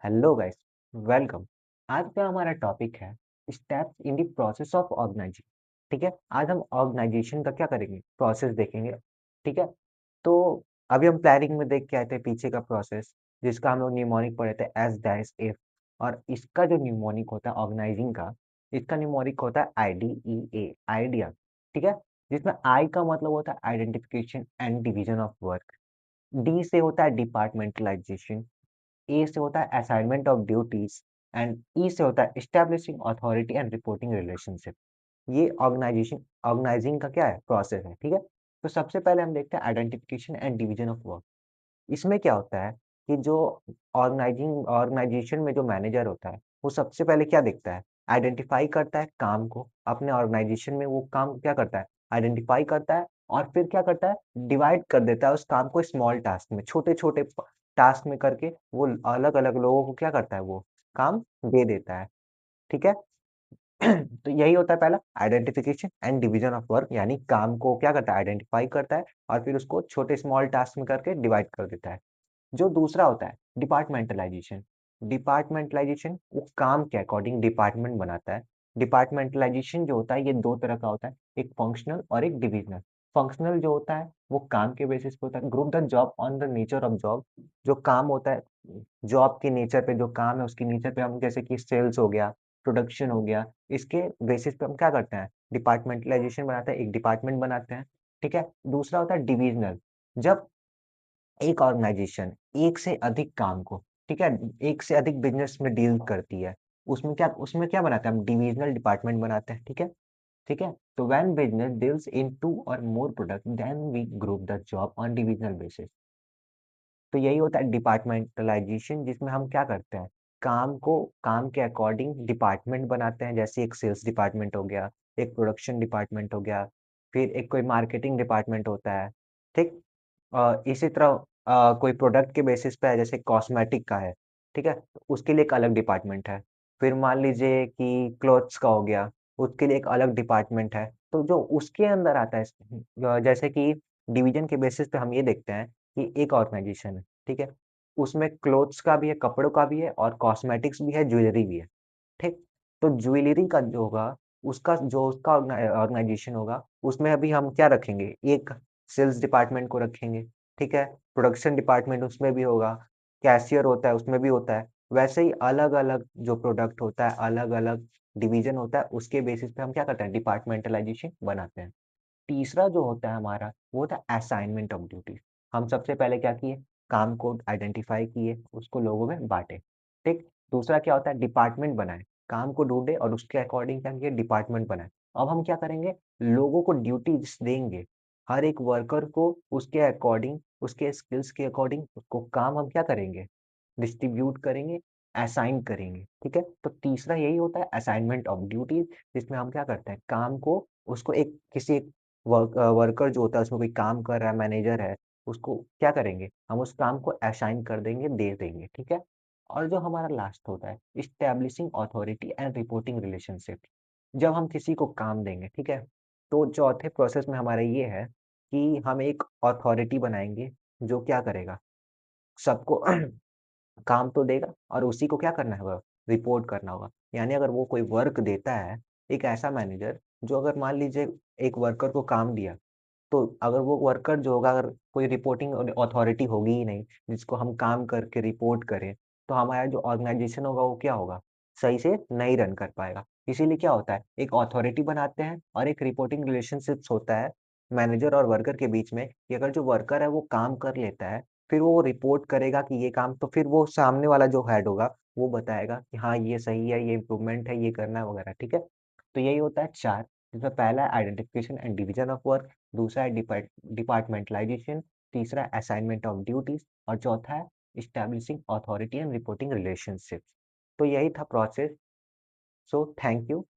Hello guys, welcome. आज का हमारा टॉपिक है steps in the process of organizing. ठीक है, आज हम ऑर्गेनाइजेशन का क्या करेंगे, प्रोसेस देखेंगे। ठीक है, तो अभी हम प्लानिंग में देख के आए थे पीछे का प्रोसेस, जिसका हम लोग न्यूमोनिक पढ़े थे एस डैश एफ। और इसका जो न्यूमोनिक होता है ऑर्गेनाइजिंग का, इसका न्यूमोनिक होता है I D E A, idea. ठीक है, जिसमें आई का मतलब होता है identification and division of work. D से होता है डिपार्टमेंटलाइजेशन। ए से होता है असाइनमेंट ऑफ ड्यूटीज। एंड ई से होता है establishing authority and reporting relationship. ये ऑर्गेनाइजिंग का क्या है, प्रोसेस है। ठीक है, तो सबसे पहले हम देखते हैं identification and division of work. इसमें क्या होता है कि जो ऑर्गेनाइजेशन में जो मैनेजर होता है, वो सबसे पहले क्या देखता है, आइडेंटिफाई करता है काम को। अपने ऑर्गेनाइजेशन में वो काम को क्या करता है, आइडेंटिफाई करता है और फिर क्या करता है, डिवाइड कर देता है उस काम को स्मॉल टास्क में, छोटे-छोटे टास्क में करके वो अलग-अलग लोगों को क्या करता है, वो काम दे देता है। ठीक है? तो यही होता है पहला identification and division of work, यानी काम को क्या करता है, आइडेंटिफाई करता है और फिर उसको छोटे स्मॉल टास्क में करके डिवाइड कर देता है। जो दूसरा होता है डिपार्टमेंटलाइजेशन। डिपार्टमेंटलाइजेशन वो काम के अकॉर्डिंग डिपार्टमेंट बनाता है। डिपार्टमेंटलाइजेशन जो होता है ये दो तरह का होता है, एक फंक्शनल और एक डिविजनल। फंक्शनल जो होता है वो काम के बेसिस पे होता है, group the job on the nature of job. जो काम होता है जॉब के नेचर पे, जो काम है उसके नेचर पे हम जैसे कि सेल्स हो गया, प्रोडक्शन हो गया, इसके बेसिस पे हम क्या करते हैं, डिपार्टमेंटलाइजेशन बनाते हैं, एक डिपार्टमेंट बनाते हैं। ठीक है, दूसरा होता है डिविजनल। जब एक ऑर्गेनाइजेशन एक से अधिक काम को, ठीक है, एक से अधिक बिज़नेस में डील करती है, उसमें क्या बनाते हैं हम, डिविज़नल डिपार्टमेंट बनाते हैं। ठीक है? ठीक है? तो when business deals in 2 or more product then we group the job on divisional basis. तो यही होता है डिपार्टमेंटलाइजेशन, जिसमें हम क्या करते हैं, काम को काम के अकॉर्डिंग डिपार्टमेंट बनाते हैं। जैसे एक सेल्स डिपार्टमेंट हो गया, एक प्रोडक्शन डिपार्टमेंट हो गया, फिर एक कोई मार्केटिंग डिपार्टमेंट होता है। ठीक? इसी तरह कोई प्रोडक्ट के बेसिस पे है, जैसे कॉस्मेटिक का है, ठीक है? तो उसके लिए एक अलग डिपार्टमेंट है। फिर मान लीजिए कि क्लॉथ्स का हो गया, उसके लिए एक अलग डिपार्टमेंट है। तो जो उसके अंदर आता है जैसे कि डिवीज़न के बेसिस पे हम ये देखते हैं कि एक ऑर्गनाइज़ेशन है, ठीक है? उसमें क्लॉथ्स का भी है, कपड़ों का भी है और कॉस्मेटिक्स भी है, ज्वेलरी भी है, ठीक? तो ज्वेलरी का जो होगा, उसका ऑर्गनाइज़ेशन होगा, उसमें अभी हम क्या रखेंगे, एक सेल्स डिपार्टमेंट को रखेंगे, ठीक है? प्रोडक्शन डिपार्टमेंट उसमें भी होगा, कैशियर होता है उसमें भी होता है। वैसे ही अलग-अलग जो प्रोडक्ट होता है, अलग-अलग डिवीज़न होता है, उसके बेसिस पे हम क्या करते हैं, डिपार्टमेंटलाइज़ेशन बनाते हैं। तीसरा जो होता है हमारा, वो होता है असाइनमेंट ऑफ ड्यूटीज़। हम सबसे पहले क्या किए, काम को आइडेंटिफ़ाई किए, उसको लोगों में बाँटे, ठीक? दूसरा क्या होता है, डिपार्टमेंट बनाए, काम को ढूँढे और उसके अकॉर्डिंग क्या किए, डिपार्टमेंट बनाए। अब हम क्या करेंगे, लोगों को ड्यूटीज़ देंगे, हर एक वर्कर को उसके अकॉर्डिंग, उसके स्किल्स के अकॉर्डिंग उसको काम हम क्या करेंगे, डिस्ट्रीब्यूट करेंगे, असाइन करेंगे, ठीक है? तो तीसरा यही होता है असाइनमेंट ऑफ ड्यूटीज़, जिसमें हम क्या करते हैं, काम को उसको एक किसी वर्कर जो होता है उसमें कोई काम कर रहा है, मैनेजर है, उसको क्या करेंगे, हम उस काम को असाइन कर देंगे, दे देंगे, ठीक है? और जो हमारा लास्ट होता है, establishing authority and reporting relationship. जब हम किसी को काम देंगे, ठीक है? तो चौथे प्रोसेस में हमारा ये है कि हम एक अथॉरिटी बनाएँगे, जो क्या करेगा, सबको काम तो देगा और उसी को क्या करना होगा, रिपोर्ट करना होगा। यानी अगर वो कोई वर्क देता है, एक ऐसा मैनेजर जो अगर मान लीजिए एक वर्कर को काम दिया, तो अगर वो वर्कर जो होगा, अगर कोई रिपोर्टिंग अथॉरिटी होगी ही नहीं, जिसको हम काम करके रिपोर्ट करें, तो हमारा जो ऑर्गनाइज़ेशन होगा वो क्या होगा? सही से नहीं रन कर पाएगा। इसीलिए क्या होता है, एक अथॉरिटी बनाते हैं और एक रिपोर्टिंग रिलेशनशिप्स होता है मैनेजर और वर्कर के बीच में, कि अगर जो वर्कर है वो काम कर लेता है, फिर वो रिपोर्ट करेगा कि ये काम, तो फिर वो सामने वाला जो हेड होगा, वो बताएगा कि हाँ, ये सही है, ये इम्प्रूवमेंट है, ये करना है वगैरह, ठीक है? तो यही होता है 4, जिसमें पहला है identification and division of work, दूसरा है डिपार्टमेंटलाइजेशन, तीसरा असाइनमेंट ऑफ ड्यूटीज और चौथा है establishing authority and reporting relationships. तो यही था प्रोसेस। So thank you.